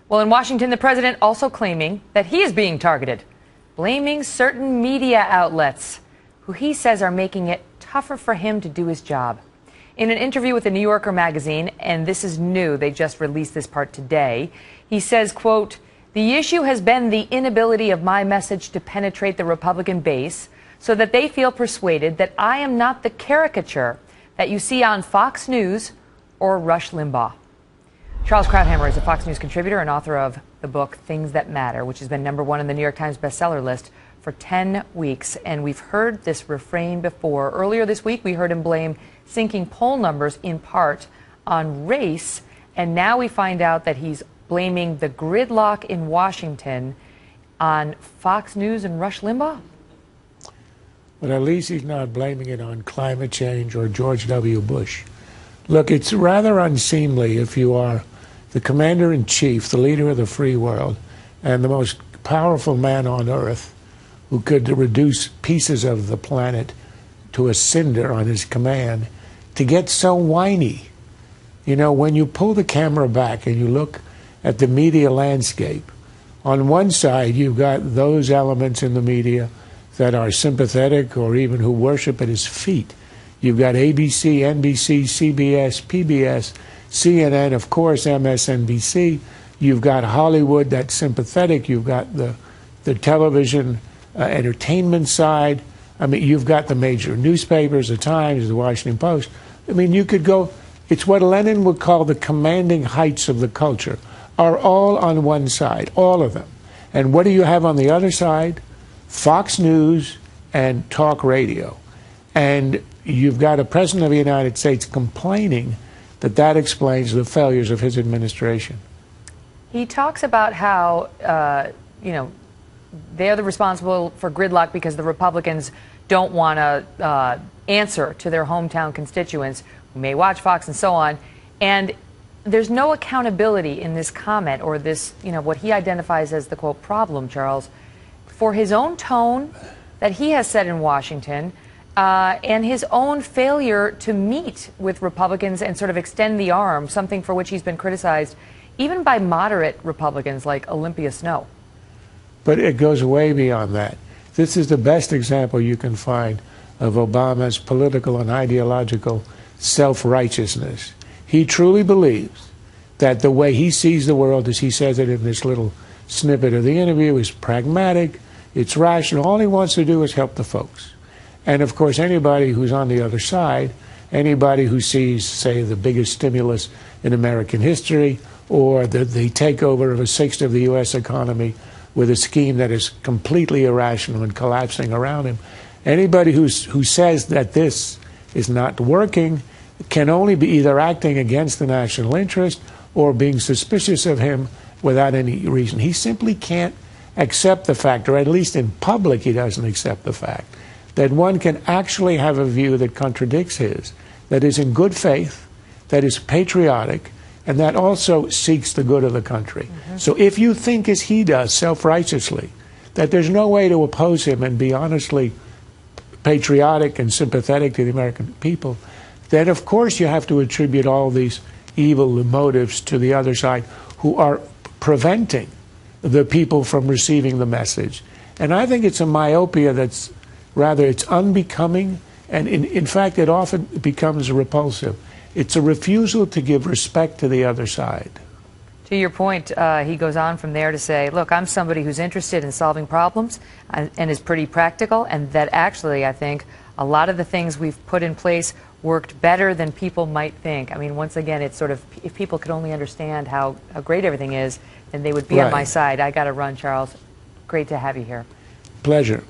Well, in Washington, the president also claiming that he is being targeted, blaming certain media outlets who he says are making it tougher for him to do his job. In an interview with the New Yorker magazine, and this is new, they just released this part today, he says, quote, "The issue has been the inability of my message to penetrate the Republican base so that they feel persuaded that I am not the caricature that you see on Fox News or Rush Limbaugh." Charles Krauthammer is a Fox News contributor and author of the book Things That Matter, which has been #1 on the New York Times bestseller list for 10 weeks. And we've heard this refrain before. Earlier this week, we heard him blame sinking poll numbers in part on race. And now we find out that he's blaming the gridlock in Washington on Fox News and Rush Limbaugh. But at least he's not blaming it on climate change or George W. Bush. Look, it's rather unseemly if you are the commander-in-chief, the leader of the free world, and the most powerful man on earth who could reduce pieces of the planet to a cinder on his command, to get so whiny. You know, when you pull the camera back and you look at the media landscape, on one side you've got those elements in the media that are sympathetic or even who worship at his feet. You've got ABC, NBC, CBS, PBS, CNN, of course, MSNBC. You've got Hollywood that's sympathetic. You've got the television entertainment side. I mean, you've got the major newspapers, the Times, the Washington Post. I mean, you could go, it's what Lenin would call the commanding heights of the culture, are all on one side, all of them. And what do you have on the other side? Fox News and talk radio. And you've got a president of the United States complaining that that explains the failures of his administration. He talks about how, they're the responsible for gridlock because the Republicans don't want to answer to their hometown constituents who may watch Fox and so on. And there's no accountability in this comment or this, what he identifies as the, quote, problem, Charles, for his own tone that he has set in Washington and his own failure to meet with Republicans and sort of extend the arm, something for which he's been criticized even by moderate Republicans like Olympia Snowe. But it goes way beyond that. This is the best example you can find of Obama's political and ideological self-righteousness. He truly believes that the way he sees the world, as he says it in this little snippet of the interview, is pragmatic, it's rational. All he wants to do is help the folks. And of course, anybody who's on the other side, anybody who sees, say, the biggest stimulus in American history, or the takeover of a sixth of the U.S. economy with a scheme that is completely irrational and collapsing around him, anybody who says that this is not working can only be either acting against the national interest or being suspicious of him without any reason. He simply can't accept the fact, or at least in public he doesn't accept the fact, that one can actually have a view that contradicts his, that is in good faith, that is patriotic, and that also seeks the good of the country. So if you think, as he does, self-righteously, that there's no way to oppose him and be honestly patriotic and sympathetic to the American people, then of course you have to attribute all these evil motives to the other side who are preventing the people from receiving the message. And I think it's a myopia that's rather, it's unbecoming, and in fact it often becomes repulsive. It's a refusal to give respect to the other side. To your point, he goes on from there to say, look, I'm somebody who's interested in solving problems and is pretty practical, and that actually, I think, a lot of the things we've put in place worked better than people might think. I mean, once again, it's sort of, if people could only understand how great everything is, then they would be on my side. I got to run, Charles. Great to have you here. Pleasure.